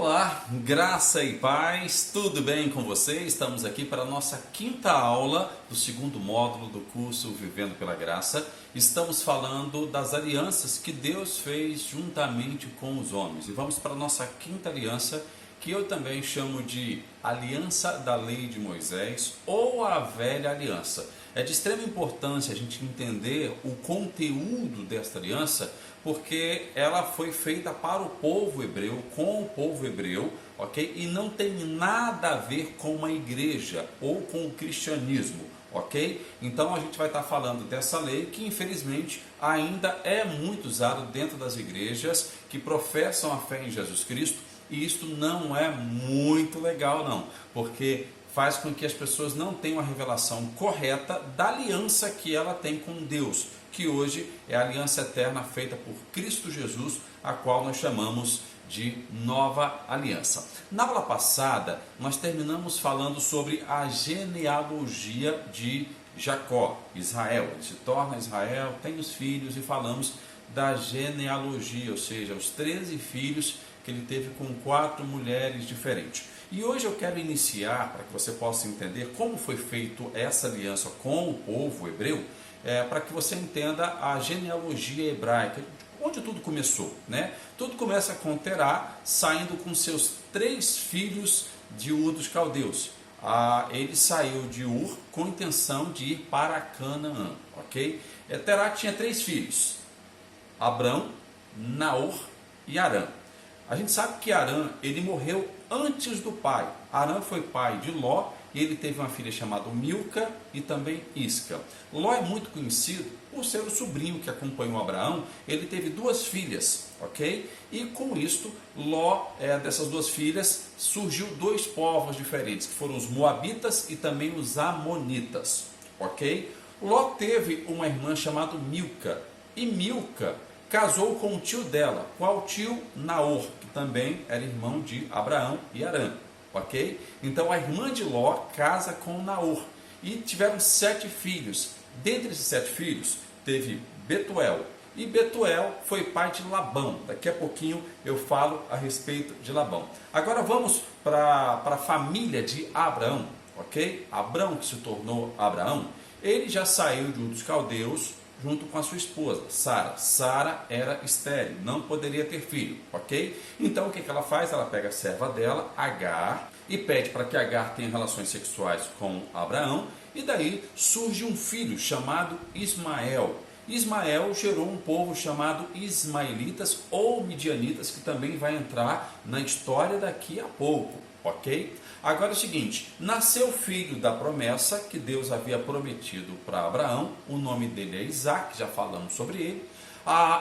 Olá, graça e paz, tudo bem com você? Estamos aqui para a nossa quinta aula do segundo módulo do curso Vivendo pela Graça. Estamos falando das alianças que Deus fez juntamente com os homens. E vamos para a nossa quinta aliança, que eu também chamo de Aliança da Lei de Moisés ou a Velha Aliança. É de extrema importância a gente entender o conteúdo desta aliança, porque ela foi feita para o povo hebreu, com o povo hebreu, ok? E não tem nada a ver com a igreja ou com o cristianismo, ok? Então a gente vai estar falando dessa lei que infelizmente ainda é muito usada dentro das igrejas que professam a fé em Jesus Cristo, e isso não é muito legal não, porque faz com que as pessoas não tenham a revelação correta da aliança que ela tem com Deus, que hoje é a aliança eterna feita por Cristo Jesus, a qual nós chamamos de Nova Aliança. Na aula passada, nós terminamos falando sobre a genealogia de Jacó, Israel. Ele se torna Israel, tem os filhos, e falamos da genealogia, ou seja, os 13 filhos que ele teve com 4 mulheres diferentes. E hoje eu quero iniciar, para que você possa entender como foi feita essa aliança com o povo hebreu, para que você entenda a genealogia hebraica, onde tudo começou, né? Tudo começa com Terá saindo com seus 3 filhos de Ur dos Caldeus. Ele saiu de Ur com a intenção de ir para Canaã, ok? Terá tinha 3 filhos, Abrão, Naor e Harã. A gente sabe que Harã, ele morreu antes do pai. Harã foi pai de Ló, e ele teve uma filha chamada Milca e também Isca. Ló é muito conhecido por ser o sobrinho que acompanhou Abraão. Ele teve 2 filhas, ok? E com isto, Ló, dessas 2 filhas, surgiu 2 povos diferentes, que foram os Moabitas e também os Amonitas, ok? Ló teve uma irmã chamada Milca, e Milca casou com o tio dela. Qual tio? Naor, que também era irmão de Abraão e Harã, ok? Então a irmã de Ló casa com Naor e tiveram 7 filhos. Dentre esses 7 filhos teve Betuel, e Betuel foi pai de Labão. Daqui a pouquinho eu falo a respeito de Labão. Agora vamos para a família de Abraão, ok? Abrão, que se tornou Abraão, ele já saiu de Ur dos Caldeus junto com a sua esposa, Sara. Sara era estéril, não poderia ter filho, ok? Então o que ela faz? Ela pega a serva dela, Agar, e pede para que Agar tenha relações sexuais com Abraão, e daí surge um filho chamado Ismael. Ismael gerou um povo chamado Ismaelitas ou Midianitas, que também vai entrar na história daqui a pouco, ok? Agora é o seguinte, nasceu o filho da promessa que Deus havia prometido para Abraão, o nome dele é Isaac, já falamos sobre ele.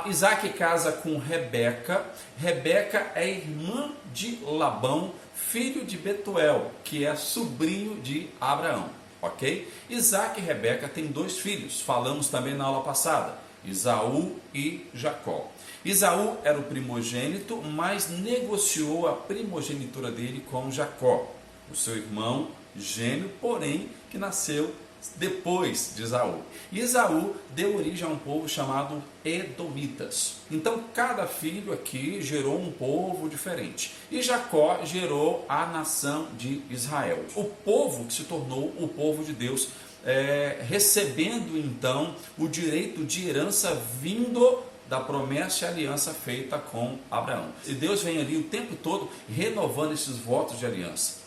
Isaac casa com Rebeca. Rebeca é irmã de Labão, filho de Betuel, que é sobrinho de Abraão, ok? Isaac e Rebeca têm 2 filhos, falamos também na aula passada, Esaú e Jacó. Esaú era o primogênito, mas negociou a primogenitura dele com Jacó, o seu irmão gêmeo, porém que nasceu depois de Esaú. E Esaú deu origem a um povo chamado Edomitas. Então cada filho aqui gerou um povo diferente. E Jacó gerou a nação de Israel. O povo que se tornou o povo de Deus, recebendo então o direito de herança vindo da promessa e aliança feita com Abraão. E Deus vem ali o tempo todo renovando esses votos de aliança,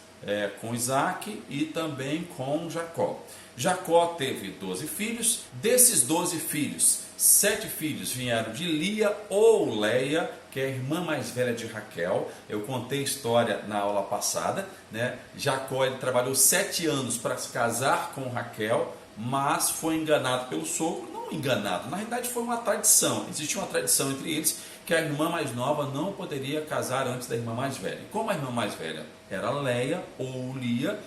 com Isaac e também com Jacó. Jacó teve 12 filhos. Desses 12 filhos, 7 filhos vieram de Lia ou Leia, que é a irmã mais velha de Raquel. Eu contei a história na aula passada, né? Jacó, ele trabalhou 7 anos para se casar com Raquel, mas foi enganado pelo sogro. Não enganado, na realidade foi uma tradição. Existia uma tradição entre eles que a irmã mais nova não poderia casar antes da irmã mais velha. E como a irmã mais velha era Leia ou Lia,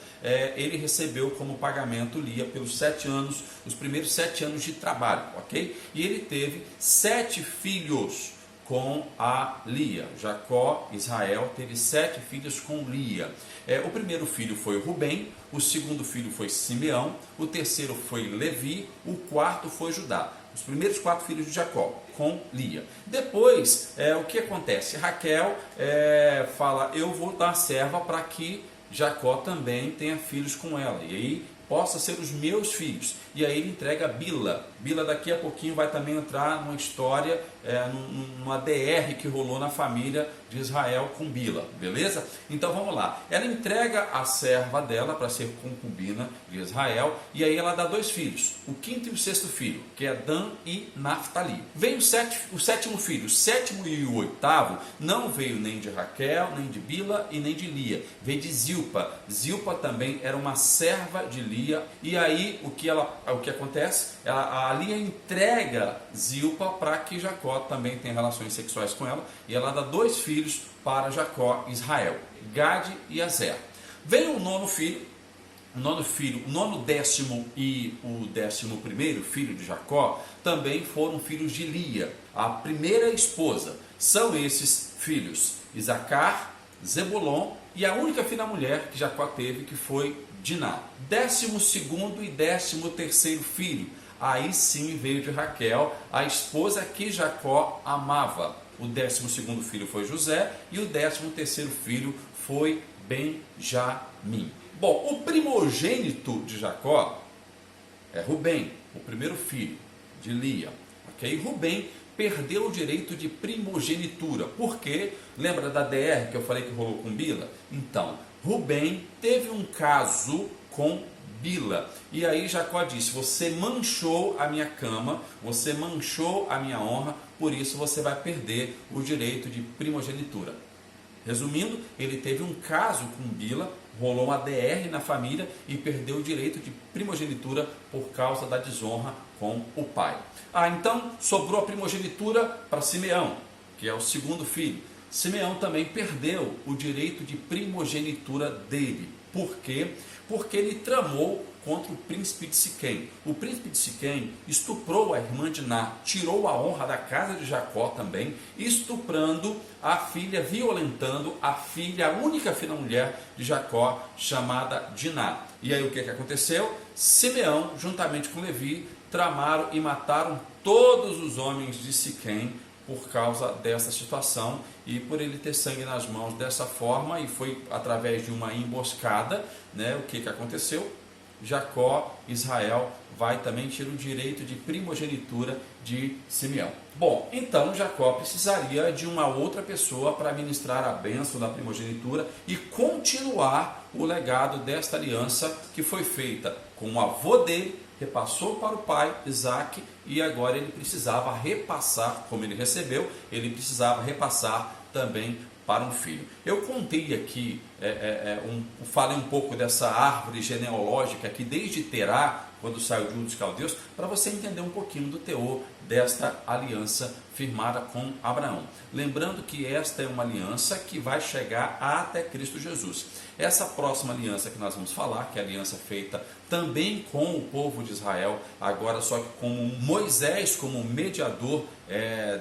ele recebeu como pagamento Lia pelos 7 anos, os primeiros 7 anos de trabalho, ok? E ele teve 7 filhos com a Lia. Jacó, Israel, teve 7 filhos com Lia. O primeiro filho foi Rubem, o segundo filho foi Simeão, o terceiro foi Levi, o quarto foi Judá. os primeiros 4 filhos de Jacó, com Lia. Depois, o que acontece? Raquel fala, eu vou dar serva para que Jacó também tenha filhos com ela, e aí possa ser os meus filhos. E aí ele entrega Bila. Bila daqui a pouquinho vai também entrar numa história, numa DR que rolou na família de Israel com Bila, beleza? Então vamos lá. Ela entrega a serva dela para ser concubina de Israel, e aí ela dá 2 filhos, o 5º e o 6º filho, que é Dan e Naphtali. Vem o 7º filho, o 7º e o 8º não veio nem de Raquel, nem de Bila e nem de Lia, veio de Zilpa. Zilpa também era uma serva de Lia, e aí o que acontece? A Lia entrega Zilpa para que Jacó também tenha relações sexuais com ela, e ela dá 2 filhos para Jacó, Israel, Gade e Azer. Vem o 9º filho, o 9º, 10º e o 11º filho de Jacó também foram filhos de Lia, a primeira esposa. São esses filhos Isacar, Zebulon e a única filha mulher que Jacó teve, que foi Diná. 12º e 13º filho, aí sim veio de Raquel, a esposa que Jacó amava. O 12º filho foi José e o 13º filho foi Benjamim. Bom, o primogênito de Jacó é Rubem, o primeiro filho de Lia. Ok? Rubem perdeu o direito de primogenitura. Por quê? Lembra da DR que eu falei que rolou com Bila? Então, Rubem teve um caso com Bila. E aí Jacó disse, você manchou a minha cama, você manchou a minha honra, por isso você vai perder o direito de primogenitura. Resumindo, ele teve um caso com Bila, rolou uma DR na família e perdeu o direito de primogenitura por causa da desonra com o pai. Então sobrou a primogenitura para Simeão, que é o 2º filho. Simeão também perdeu o direito de primogenitura dele. Por quê? Porque ele tramou contra o príncipe de Siquém. O príncipe de Siquém estuprou a irmã Diná, tirou a honra da casa de Jacó também, estuprando a filha, violentando a filha, a única filha mulher de Jacó, chamada Diná. E aí o que aconteceu? Simeão, juntamente com Levi, tramaram e mataram todos os homens de Siquém por causa dessa situação, e por ele ter sangue nas mãos dessa forma, e foi através de uma emboscada, né? O que aconteceu? Jacó, Israel, vai também tirar o direito de primogenitura de Simeão. Bom, então Jacó precisaria de uma outra pessoa para ministrar a bênção da primogenitura e continuar o legado desta aliança que foi feita com o avô dele, repassou para o pai, Isaac, e agora ele precisava repassar, como ele recebeu, ele precisava repassar também para um filho. Eu contei aqui, falei um pouco dessa árvore genealógica que desde Terá, quando saiu de Ur dos Caldeus, para você entender um pouquinho do teor desta aliança firmada com Abraão. Lembrando que esta é uma aliança que vai chegar até Cristo Jesus. Essa próxima aliança que nós vamos falar, que é a aliança feita também com o povo de Israel, agora só que com Moisés como mediador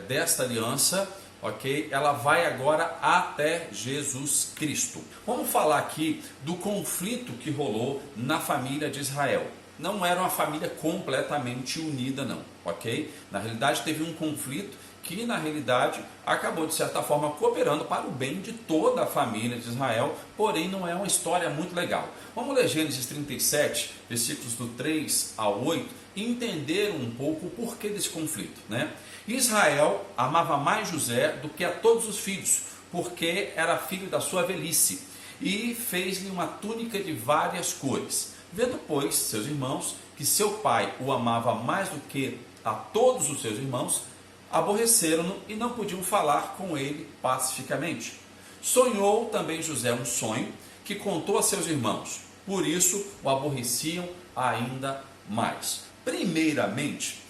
desta aliança, ok? Ela vai agora até Jesus Cristo. Vamos falar aqui do conflito que rolou na família de Israel. Não era uma família completamente unida, não, ok? Na realidade teve um conflito que na realidade acabou de certa forma cooperando para o bem de toda a família de Israel, porém não é uma história muito legal. Vamos ler Gênesis 37, versículos do 3 ao 8, e entender um pouco o porquê desse conflito, né? Israel amava mais José do que a todos os filhos, porque era filho da sua velhice, e fez-lhe uma túnica de várias cores. Vendo, pois, seus irmãos, que seu pai o amava mais do que a todos os seus irmãos, aborreceram-no e não podiam falar com ele pacificamente. Sonhou também José um sonho que contou a seus irmãos, por isso o aborreciam ainda mais. Primeiramente,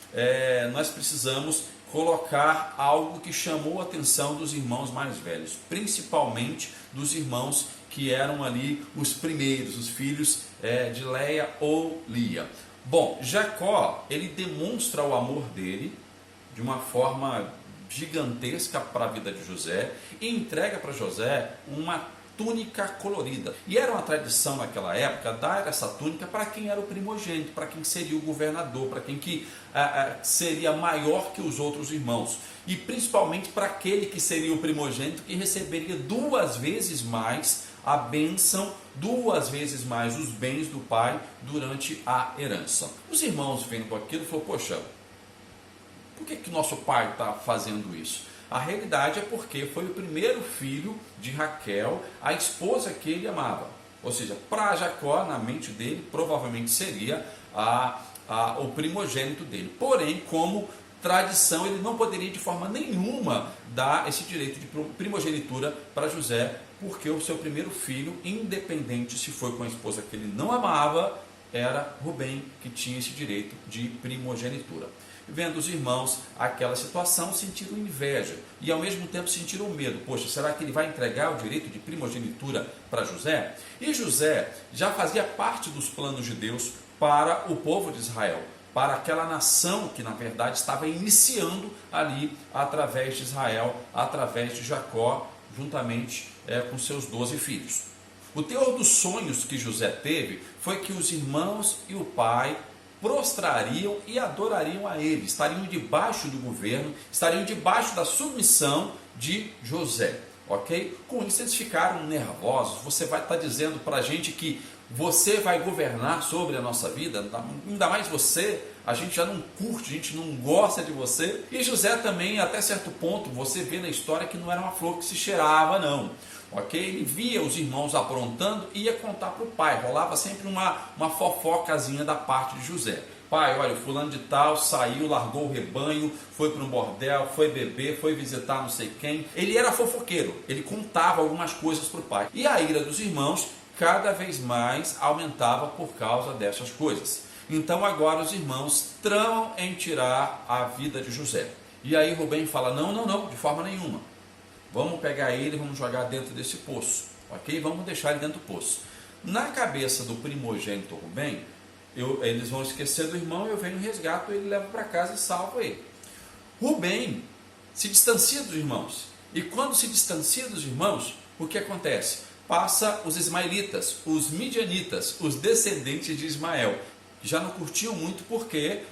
nós precisamos colocar algo que chamou a atenção dos irmãos mais velhos, principalmente dos irmãos que eram ali os primeiros, os filhos de Leia ou Lia. Bom, Jacó, ele demonstra o amor dele de uma forma gigantesca para a vida de José e entrega para José uma túnica colorida. E era uma tradição naquela época dar essa túnica para quem era o primogênito, para quem seria o governador, para quem que seria maior que os outros irmãos. E principalmente para aquele que seria o primogênito, que receberia 2 vezes mais a bênção, 2 vezes mais os bens do pai durante a herança. Os irmãos vendo aquilo falaram: poxa, por que nosso pai está fazendo isso? A realidade é porque foi o primeiro filho de Raquel, a esposa que ele amava. Ou seja, para Jacó, na mente dele, provavelmente seria o primogênito dele. Porém, como tradição, ele não poderia de forma nenhuma dar esse direito de primogenitura para José, porque o seu primeiro filho, independente se foi com a esposa que ele não amava, era Rubem, que tinha esse direito de primogenitura. Vendo os irmãos aquela situação, sentiram inveja e ao mesmo tempo sentiram medo. Poxa, será que ele vai entregar o direito de primogenitura para José? E José já fazia parte dos planos de Deus para o povo de Israel, para aquela nação que na verdade estava iniciando ali através de Israel, através de Jacó, juntamente com seus 12 filhos. O teor dos sonhos que José teve foi que os irmãos e o pai prostrariam e adorariam a ele, estariam debaixo do governo, estariam debaixo da submissão de José, ok? Com isso eles ficaram nervosos. Você vai estar dizendo para a gente que você vai governar sobre a nossa vida, ainda mais você, a gente já não curte, a gente não gosta de você. E José também, até certo ponto, você vê na história que não era uma flor que se cheirava, não. Ok? Ele via os irmãos aprontando e ia contar para o pai. Rolava sempre uma fofocazinha da parte de José. Pai, olha, o fulano de tal saiu, largou o rebanho, foi para um bordel, foi beber, foi visitar não sei quem. Ele era fofoqueiro, ele contava algumas coisas para o pai. E a ira dos irmãos cada vez mais aumentava por causa dessas coisas. Então agora os irmãos tramam em tirar a vida de José. E aí Rubem fala: não, de forma nenhuma. Vamos pegar ele e vamos jogar dentro desse poço, ok? Vamos deixar ele dentro do poço. Na cabeça do primogênito Rubem, eles vão esquecer do irmão, eu venho, resgato ele, levo para casa e salvo ele. Rubem se distancia dos irmãos. E quando se distancia dos irmãos, o que acontece? Passa os ismaelitas, os midianitas, os descendentes de Ismael, que já não curtiam muito porque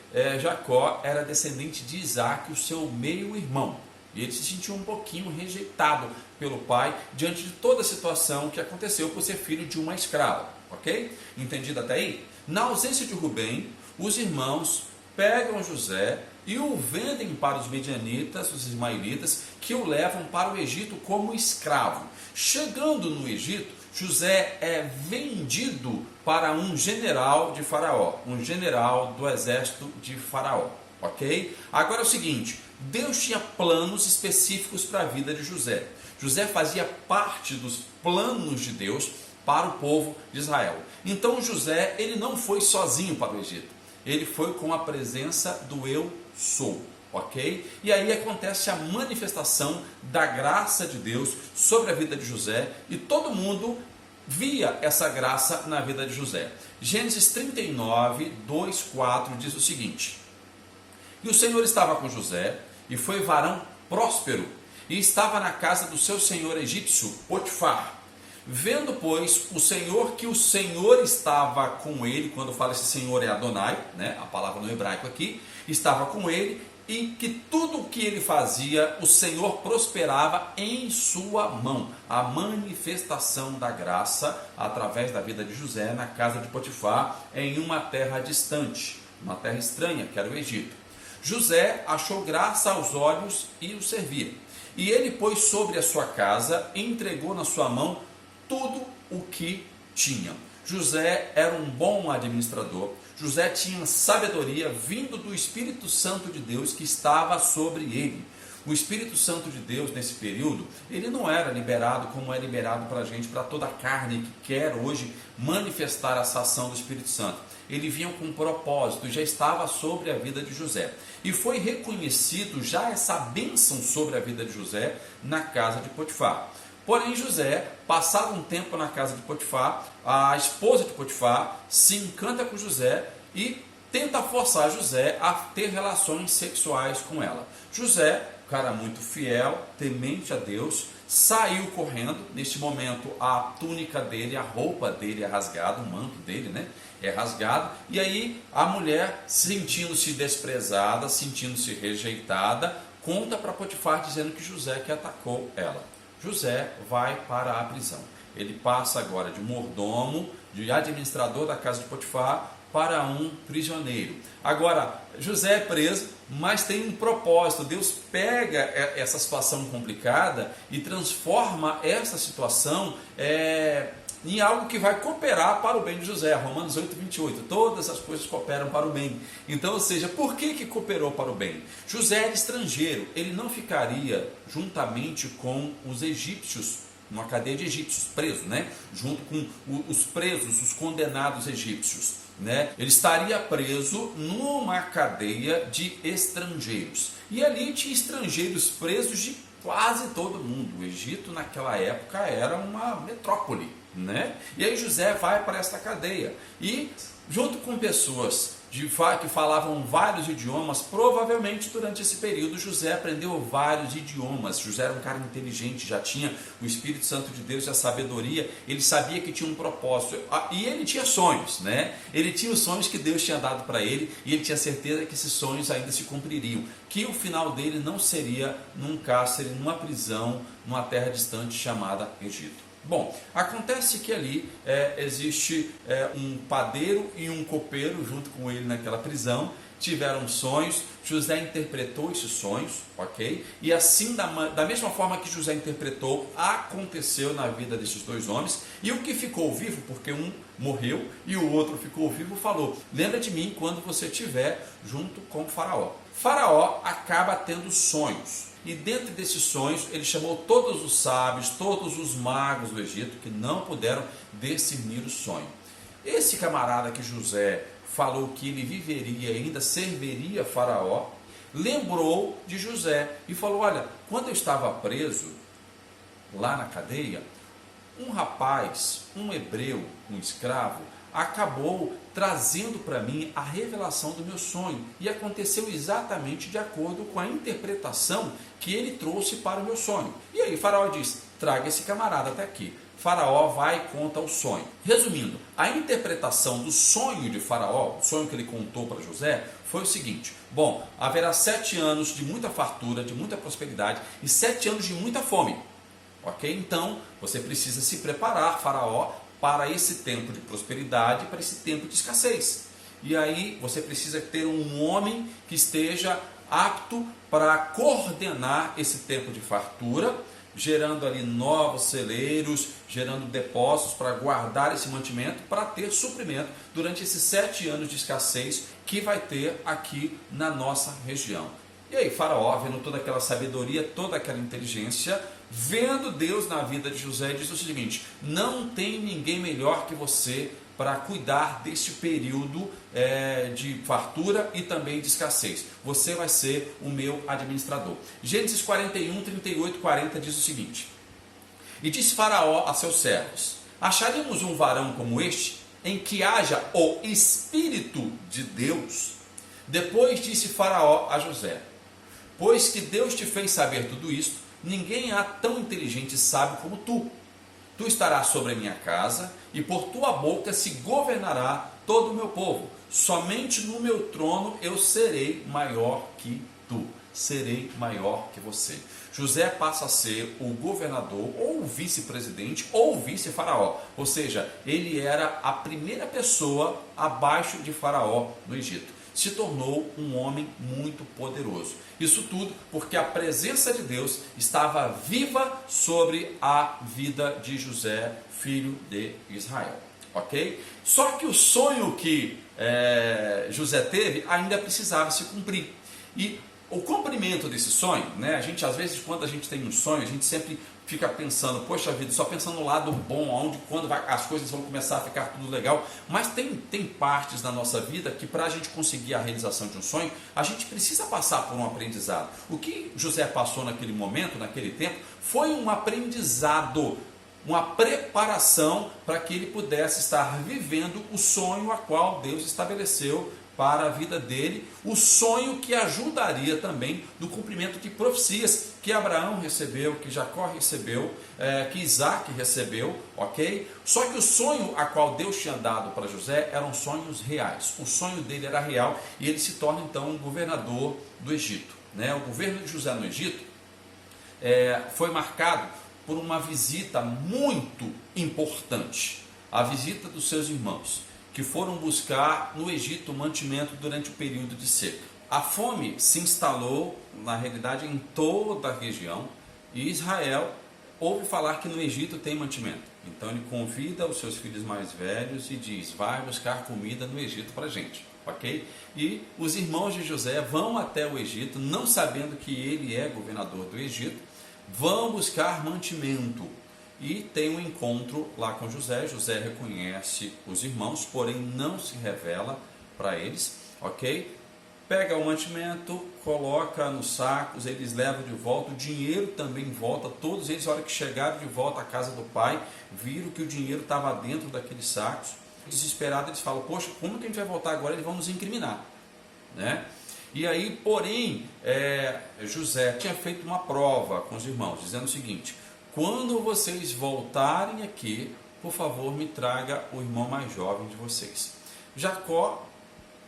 Jacó era descendente de Isaac, o seu meio-irmão. E ele se sentiu um pouquinho rejeitado pelo pai diante de toda a situação que aconteceu por ser filho de uma escrava. Ok? Entendido até aí? Na ausência de Rubem, os irmãos pegam José e o vendem para os midianitas, os ismaelitas, que o levam para o Egito como escravo. Chegando no Egito, José é vendido para um general de Faraó, um general do exército de Faraó. Ok? Agora é o seguinte: Deus tinha planos específicos para a vida de José. José fazia parte dos planos de Deus para o povo de Israel. Então José, ele não foi sozinho para o Egito. Ele foi com a presença do Eu Sou, ok? E aí acontece a manifestação da graça de Deus sobre a vida de José e todo mundo via essa graça na vida de José. Gênesis 39, 2, 4 diz o seguinte: E o Senhor estava com José, e foi varão próspero, e estava na casa do seu senhor egípcio, Potifar. Vendo, pois, o Senhor que o Senhor estava com ele, quando fala esse Senhor é Adonai, né, a palavra no hebraico aqui, estava com ele, e que tudo o que ele fazia, o Senhor prosperava em sua mão. A manifestação da graça através da vida de José na casa de Potifar, em uma terra distante, uma terra estranha, que era o Egito. José achou graça aos olhos e o servia. E ele pôs sobre a sua casa e entregou na sua mão tudo o que tinha. José era um bom administrador. José tinha sabedoria vindo do Espírito Santo de Deus que estava sobre ele. O Espírito Santo de Deus, nesse período, ele não era liberado como é liberado para a gente, para toda a carne que quer hoje manifestar essa ação do Espírito Santo. Ele vinha com um propósito, já estava sobre a vida de José. E foi reconhecido já essa bênção sobre a vida de José na casa de Potifar. Porém, José, passado um tempo na casa de Potifar, a esposa de Potifar se encanta com José e tenta forçar José a ter relações sexuais com ela. José, cara muito fiel, temente a Deus, saiu correndo. Neste momento a túnica dele, a roupa dele é rasgada, o manto dele, né, é rasgado. E aí a mulher, sentindo-se desprezada, sentindo-se rejeitada, conta para Potifar dizendo que José que atacou ela. José vai para a prisão. Ele passa agora de mordomo, de administrador da casa de Potifar, para um prisioneiro. Agora, José é preso, mas tem um propósito. Deus pega essa situação complicada e transforma essa situação em algo que vai cooperar para o bem de José. Romanos 8, 28. Todas as coisas cooperam para o bem. Então, ou seja, por que cooperou para o bem? José era estrangeiro, ele não ficaria juntamente com os egípcios, numa cadeia de egípcios, preso, né? Junto com os presos, os condenados egípcios, né? Ele estaria preso numa cadeia de estrangeiros. E ali tinha estrangeiros presos de quase todo mundo. O Egito naquela época era uma metrópole, né? E aí José vai para esta cadeia e junto com pessoas que falavam vários idiomas, provavelmente durante esse período José aprendeu vários idiomas. José era um cara inteligente, já tinha o Espírito Santo de Deus e a sabedoria, ele sabia que tinha um propósito, e ele tinha sonhos, né? Ele tinha os sonhos que Deus tinha dado para ele, e ele tinha certeza que esses sonhos ainda se cumpririam, que o final dele não seria num cárcere, numa prisão, numa terra distante chamada Egito. Bom, acontece que ali existe um padeiro e um copeiro junto com ele naquela prisão, tiveram sonhos, José interpretou esses sonhos, ok? E assim, da mesma forma que José interpretou, aconteceu na vida desses dois homens, e o que ficou vivo, porque um morreu e o outro ficou vivo, falou: lembra de mim quando você estiver junto com o faraó. Faraó acaba tendo sonhos. E dentro desses sonhos, ele chamou todos os sábios, todos os magos do Egito, que não puderam discernir o sonho. Esse camarada que José falou que ele viveria e ainda serviria Faraó, lembrou de José e falou: olha, quando eu estava preso lá na cadeia, um rapaz, um hebreu, um escravo, acabou trazendo para mim a revelação do meu sonho, e aconteceu exatamente de acordo com a interpretação que ele trouxe para o meu sonho. E aí Faraó diz: traga esse camarada até aqui. Faraó vai e conta o sonho. Resumindo, a interpretação do sonho de Faraó, o sonho que ele contou para José, foi o seguinte: bom, haverá 7 anos de muita fartura, de muita prosperidade, e 7 anos de muita fome. Ok? Então, você precisa se preparar, Faraó, para esse tempo de prosperidade, para esse tempo de escassez. E aí você precisa ter um homem que esteja apto para coordenar esse tempo de fartura, gerando ali novos celeiros, gerando depósitos para guardar esse mantimento, para ter suprimento durante esses 7 anos de escassez que vai ter aqui na nossa região. E aí Faraó, vendo toda aquela sabedoria, toda aquela inteligência, vendo Deus na vida de José, diz o seguinte: não tem ninguém melhor que você para cuidar deste período de fartura e também de escassez. Você vai ser o meu administrador. Gênesis 41, 38, 40 diz o seguinte: e disse Faraó a seus servos: acharíamos um varão como este, em que haja o Espírito de Deus? Depois disse Faraó a José: pois que Deus te fez saber tudo isto, ninguém há tão inteligente e sábio como tu. Tu estarás sobre a minha casa, e por tua boca se governará todo o meu povo. Somente no meu trono eu serei maior que tu. Serei maior que você. José passa a ser o governador, ou o vice-presidente, ou o vice-faraó. Ou seja, ele era a primeira pessoa abaixo de Faraó no Egito. Se tornou um homem muito poderoso. Isso tudo porque a presença de Deus estava viva sobre a vida de José, filho de Israel. Ok? Só que o sonho que José teve ainda precisava se cumprir. E o cumprimento desse sonho, né? A gente, às vezes, quando a gente tem um sonho, a gente sempre fica pensando, poxa vida, só pensando no lado bom, quando as coisas vão começar a ficar tudo legal. Mas tem partes da nossa vida que, para a gente conseguir a realização de um sonho, a gente precisa passar por um aprendizado. O que José passou naquele momento, naquele tempo, foi um aprendizado, uma preparação para que ele pudesse estar vivendo o sonho a qual Deus estabeleceu para a vida dele, o sonho que ajudaria também no cumprimento de profecias que Abraão recebeu, que Jacó recebeu, que Isaac recebeu, ok? Só que o sonho a qual Deus tinha dado para José eram sonhos reais. O sonho dele era real e ele se torna então um governador do Egito, né? O governo de José no Egito foi marcado por uma visita muito importante, a visita dos seus irmãos, que foram buscar no Egito mantimento durante o período de seca. A fome se instalou, na realidade, em toda a região, e Israel ouve falar que no Egito tem mantimento. Então ele convida os seus filhos mais velhos e diz: vai buscar comida no Egito para a gente, ok? E os irmãos de José vão até o Egito, não sabendo que ele é governador do Egito, vão buscar mantimento. E tem um encontro lá com José. José reconhece os irmãos, porém não se revela para eles, ok? Pega o mantimento, coloca nos sacos, eles levam de volta, o dinheiro também volta. Todos eles, na hora que chegaram de volta à casa do pai, viram que o dinheiro estava dentro daqueles sacos. Desesperados, eles falam: poxa, como que a gente vai voltar agora? Eles vão nos incriminar, né? E aí, porém, José tinha feito uma prova com os irmãos, dizendo o seguinte: quando vocês voltarem aqui, por favor, me traga o irmão mais jovem de vocês. Jacó,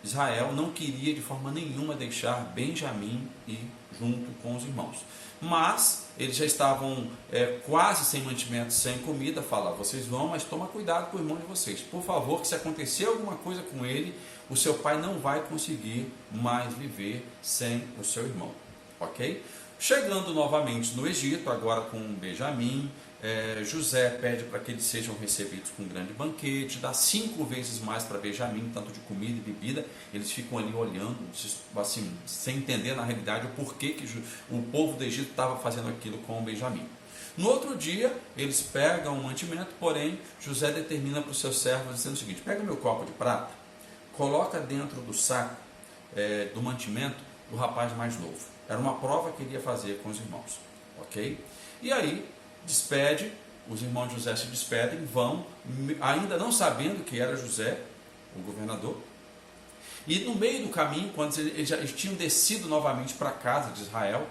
Israel, não queria de forma nenhuma deixar Benjamim ir junto com os irmãos. Mas eles já estavam quase sem mantimento, sem comida. Fala: vocês vão, mas toma cuidado com o irmão de vocês. Por favor, que se acontecer alguma coisa com ele, o seu pai não vai conseguir mais viver sem o seu irmão. Ok? Chegando novamente no Egito, agora com Benjamim, José pede para que eles sejam recebidos com um grande banquete, dá 5 vezes mais para Benjamim, tanto de comida e bebida. Eles ficam ali olhando, assim, sem entender na realidade o porquê que o povo do Egito estava fazendo aquilo com Benjamim. No outro dia, eles pegam o mantimento, porém, José determina para os seus servos, dizendo o seguinte: pega meu copo de prata, coloca dentro do saco do mantimento do rapaz mais novo. Era uma prova que ele ia fazer com os irmãos, ok? E aí, despede, os irmãos de José se despedem, vão, ainda não sabendo que era José, o governador. E no meio do caminho, quando eles já tinham descido novamente para a casa de Israel,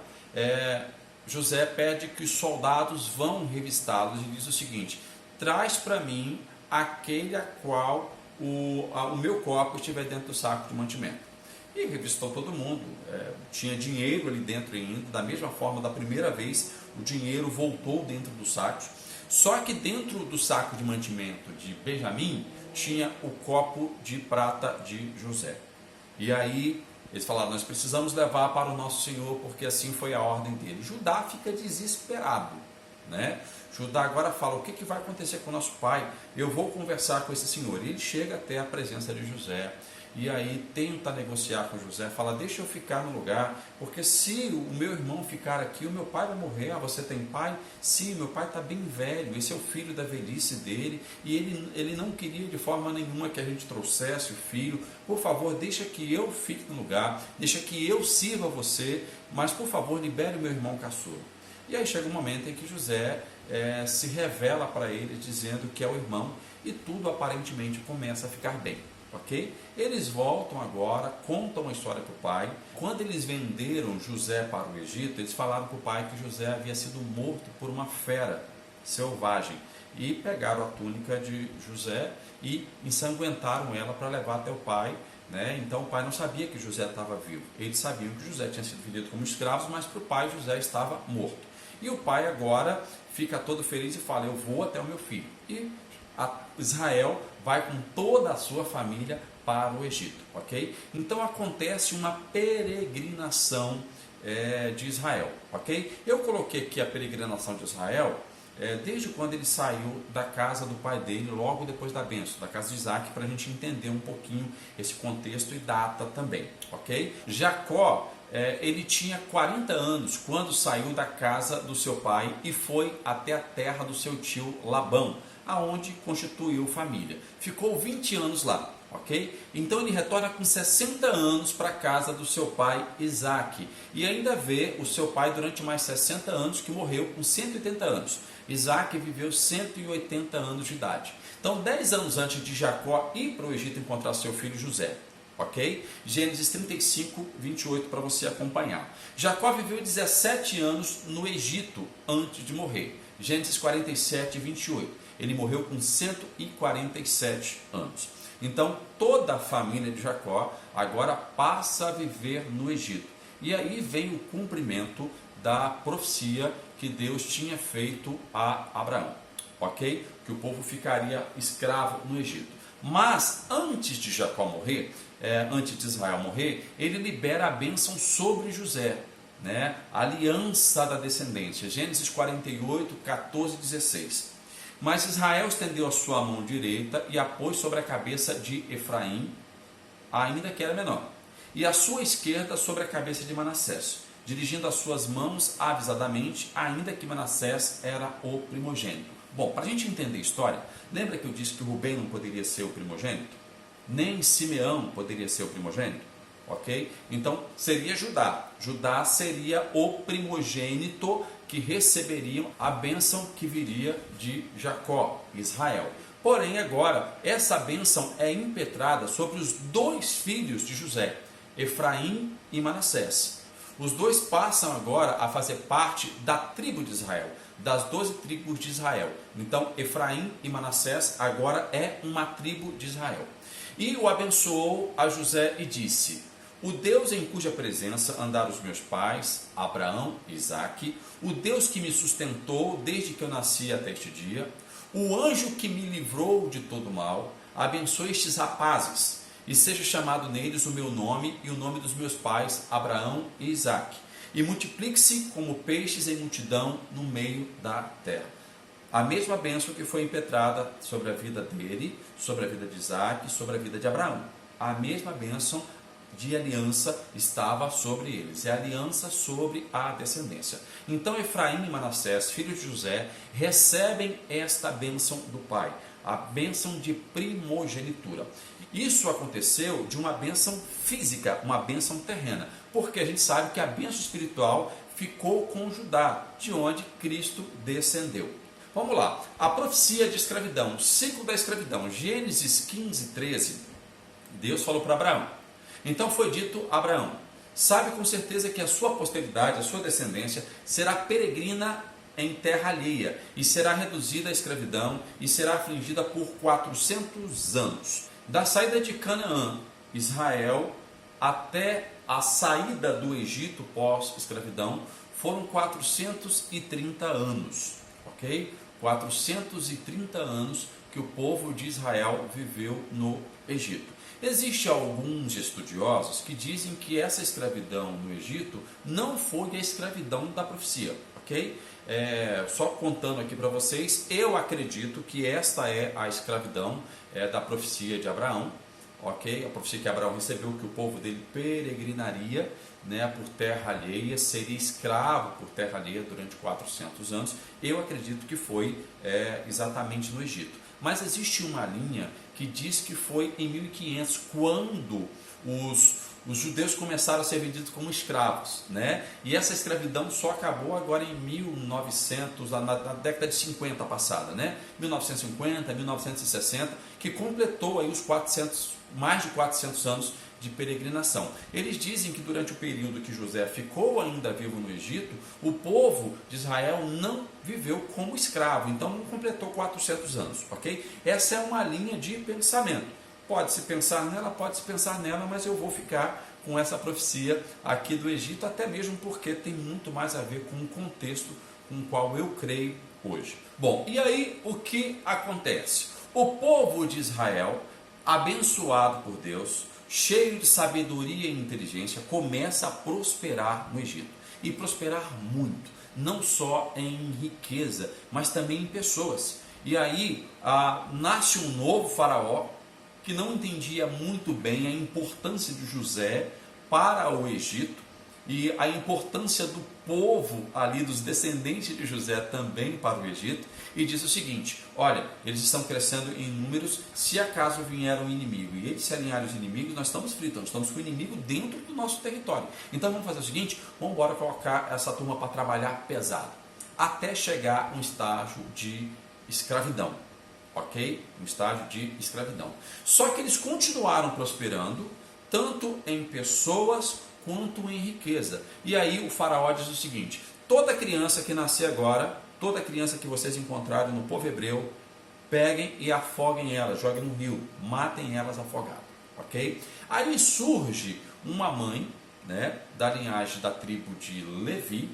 José pede que os soldados vão revistá-los e diz o seguinte: traz para mim aquele a qual o meu copo estiver dentro do saco de mantimento. E revistou todo mundo, tinha dinheiro ali dentro ainda, da mesma forma da primeira vez, o dinheiro voltou dentro dos sacos, só que dentro do saco de mantimento de Benjamim, tinha o copo de prata de José. E aí eles falaram: nós precisamos levar para o nosso Senhor, porque assim foi a ordem dele. Judá fica desesperado, né? Judá agora fala: o que vai acontecer com o nosso pai? Eu vou conversar com esse senhor. E ele chega até a presença de José, e aí tenta negociar com José, fala: deixa eu ficar no lugar, porque se o meu irmão ficar aqui, o meu pai vai morrer. Ah, você tem pai? Sim, meu pai está bem velho, esse é o filho da velhice dele, e ele não queria de forma nenhuma que a gente trouxesse o filho. Por favor, deixa que eu fique no lugar, deixa que eu sirva você, mas por favor, libere o meu irmão caçula. E aí chega um momento em que José se revela para ele, dizendo que é o irmão, e tudo aparentemente começa a ficar bem. Ok? Eles voltam agora, contam a história para o pai. Quando eles venderam José para o Egito, eles falaram para o pai que José havia sido morto por uma fera selvagem, e pegaram a túnica de José e ensanguentaram ela para levar até o pai, né? Então o pai não sabia que José estava vivo. Eles sabiam que José tinha sido vendido como escravo, mas para o pai José estava morto. E o pai agora fica todo feliz e fala: eu vou até o meu filho. E Israel vai com toda a sua família para o Egito, ok? Então acontece uma peregrinação de Israel, ok? Eu coloquei aqui a peregrinação de Israel desde quando ele saiu da casa do pai dele, logo depois da bênção, da casa de Isaac, para a gente entender um pouquinho esse contexto e data também, ok? Jacó, ele tinha 40 anos quando saiu da casa do seu pai e foi até a terra do seu tio Labão, aonde constituiu família. Ficou 20 anos lá, ok? Então ele retorna com 60 anos para a casa do seu pai Isaac, e ainda vê o seu pai durante mais 60 anos, que morreu com 180 anos. Isaac viveu 180 anos de idade. Então 10 anos antes de Jacó ir para o Egito encontrar seu filho José, ok? Gênesis 35, 28 para você acompanhar. Jacó viveu 17 anos no Egito antes de morrer. Gênesis 47, 28. Ele morreu com 147 anos. Então toda a família de Jacó agora passa a viver no Egito. E aí vem o cumprimento da profecia que Deus tinha feito a Abraão, ok? Que o povo ficaria escravo no Egito. Mas antes de Jacó morrer, antes de Israel morrer, ele libera a bênção sobre José, né? A aliança da descendência. Gênesis 48, 14 e 16. Mas Israel estendeu a sua mão direita e a pôs sobre a cabeça de Efraim, ainda que era menor, e a sua esquerda sobre a cabeça de Manassés, dirigindo as suas mãos avisadamente, ainda que Manassés era o primogênito. Bom, para a gente entender a história, lembra que eu disse que Rubem não poderia ser o primogênito? Nem Simeão poderia ser o primogênito? Ok? Então seria Judá. Judá seria o primogênito que receberiam a bênção que viria de Jacó, Israel. Porém agora, essa bênção é impetrada sobre os dois filhos de José, Efraim e Manassés. Os dois passam agora a fazer parte da tribo de Israel, das 12 tribos de Israel. Então Efraim e Manassés agora é uma tribo de Israel. E o abençoou a José e disse: o Deus em cuja presença andaram os meus pais, Abraão e Isaque, o Deus que me sustentou desde que eu nasci até este dia, o anjo que me livrou de todo mal, abençoe estes rapazes, e seja chamado neles o meu nome e o nome dos meus pais, Abraão e Isaque, e multiplique-se como peixes em multidão no meio da terra. A mesma bênção que foi impetrada sobre a vida dele, sobre a vida de Isaque, sobre a vida de Abraão. A mesma bênção de aliança estava sobre eles, é aliança sobre a descendência. Então Efraim e Manassés, filhos de José, recebem esta bênção do pai, a bênção de primogenitura. Isso aconteceu de uma bênção física, uma bênção terrena, porque a gente sabe que a bênção espiritual ficou com Judá, de onde Cristo descendeu. Vamos lá, a profecia de escravidão, o ciclo da escravidão, Gênesis 15, 13, Deus falou para Abraão. Então foi dito a Abraão: sabe com certeza que a sua posteridade, a sua descendência, será peregrina em terra alheia, e será reduzida à escravidão, e será afligida por 400 anos. Da saída de Canaã, Israel, até a saída do Egito pós-escravidão, foram 430 anos, ok? 430 anos que o povo de Israel viveu no Egito. Existem alguns estudiosos que dizem que essa escravidão no Egito não foi a escravidão da profecia, ok? Só contando aqui para vocês, eu acredito que esta é a escravidão da profecia de Abraão, ok? A profecia que Abraão recebeu, que o povo dele peregrinaria, né, por terra alheia, seria escravo por terra alheia durante 400 anos. Eu acredito que foi exatamente no Egito. Mas existe uma linha que diz que foi em 1500, quando os judeus começaram a ser vendidos como escravos, né? E essa escravidão só acabou agora em 1900, na década de 50 passada, né? 1950, 1960, que completou aí os mais de 400 anos de peregrinação. Eles dizem que durante o período que José ficou ainda vivo no Egito, o povo de Israel não viveu como escravo, então não completou 400 anos, ok? Essa é uma linha de pensamento. Pode-se pensar nela, mas eu vou ficar com essa profecia aqui do Egito, até mesmo porque tem muito mais a ver com o contexto com o qual eu creio hoje. Bom, e aí o que acontece? O povo de Israel, abençoado por Deus, cheio de sabedoria e inteligência, começa a prosperar no Egito. E prosperar muito, não só em riqueza, mas também em pessoas. E aí nasce um novo faraó, que não entendia muito bem a importância de José para o Egito e a importância do povo ali, dos descendentes de José também para o Egito, e diz o seguinte: olha, eles estão crescendo em números, se acaso vier um inimigo e eles se alinharem aos inimigos, nós estamos fritos, nós estamos com o inimigo dentro do nosso território. Então vamos fazer o seguinte, vamos embora colocar essa turma para trabalhar pesado, até chegar a um estágio de escravidão. Ok? Um estágio de escravidão. Só que eles continuaram prosperando, tanto em pessoas quanto em riqueza. E aí o faraó diz o seguinte: toda criança que nascer agora, toda criança que vocês encontrarem no povo hebreu, peguem e afoguem elas, joguem no rio, matem elas afogadas, ok? Aí surge uma mãe, né, da linhagem da tribo de Levi,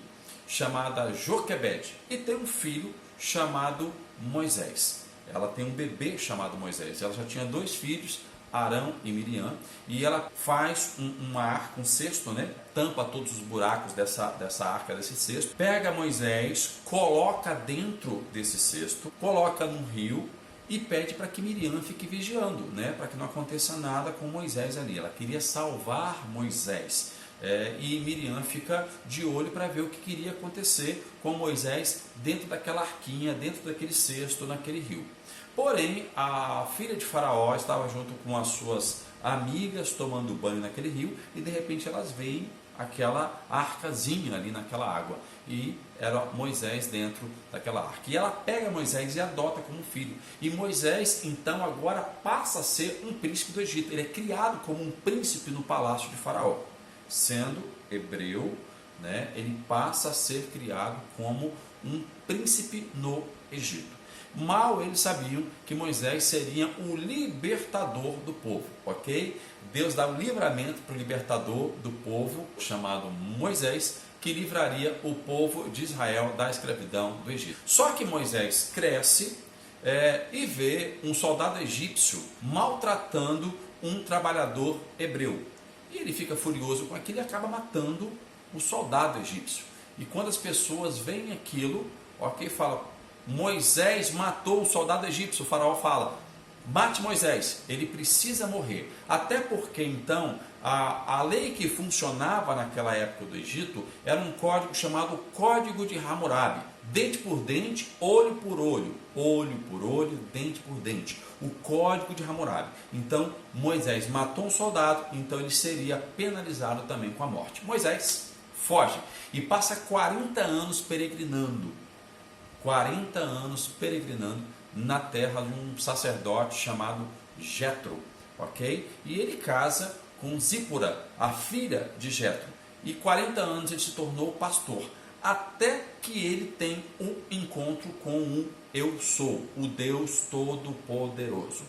chamada Joquebede, e tem um filho chamado Moisés. Ela tem um bebê chamado Moisés. Ela já tinha 2 filhos, Arão e Miriam, e ela faz uma arca, um cesto, né? Tampa todos os buracos dessa arca, desse cesto, pega Moisés, coloca dentro desse cesto, coloca no rio e pede para que Miriam fique vigiando, né? Para que não aconteça nada com Moisés ali. Ela queria salvar Moisés. E Miriam fica de olho para ver o que queria acontecer com Moisés dentro daquela arquinha, dentro daquele cesto, naquele rio. Porém, a filha de Faraó estava junto com as suas amigas tomando banho naquele rio e de repente elas veem aquela arcazinha ali naquela água e era Moisés dentro daquela arca. E ela pega Moisés e adota como filho. E Moisés então agora passa a ser um príncipe do Egito. Ele é criado como um príncipe no palácio de Faraó. Sendo hebreu, né, ele passa a ser criado como um príncipe no Egito. Mal eles sabiam que Moisés seria o libertador do povo, ok? Deus dá o livramento para o libertador do povo, chamado Moisés, que livraria o povo de Israel da escravidão do Egito. Só que Moisés cresce e vê um soldado egípcio maltratando um trabalhador hebreu. E ele fica furioso com aquilo e acaba matando o soldado egípcio. E quando as pessoas veem aquilo, ok, fala: Moisés matou o soldado egípcio. O faraó fala: mate Moisés, ele precisa morrer. Até porque então a lei que funcionava naquela época do Egito era um código chamado Código de Hammurabi. Dente por dente, olho por olho, olho por olho, dente por dente. O Código de Hammurabi. Então Moisés matou um soldado, então ele seria penalizado também com a morte. Moisés foge e passa 40 anos peregrinando. 40 anos peregrinando na terra de um sacerdote chamado Jetro, ok? E ele casa com Zípora, a filha de Jetro. E 40 anos ele se tornou pastor, até que ele tem um encontro com o Eu Sou, o Deus Todo-Poderoso.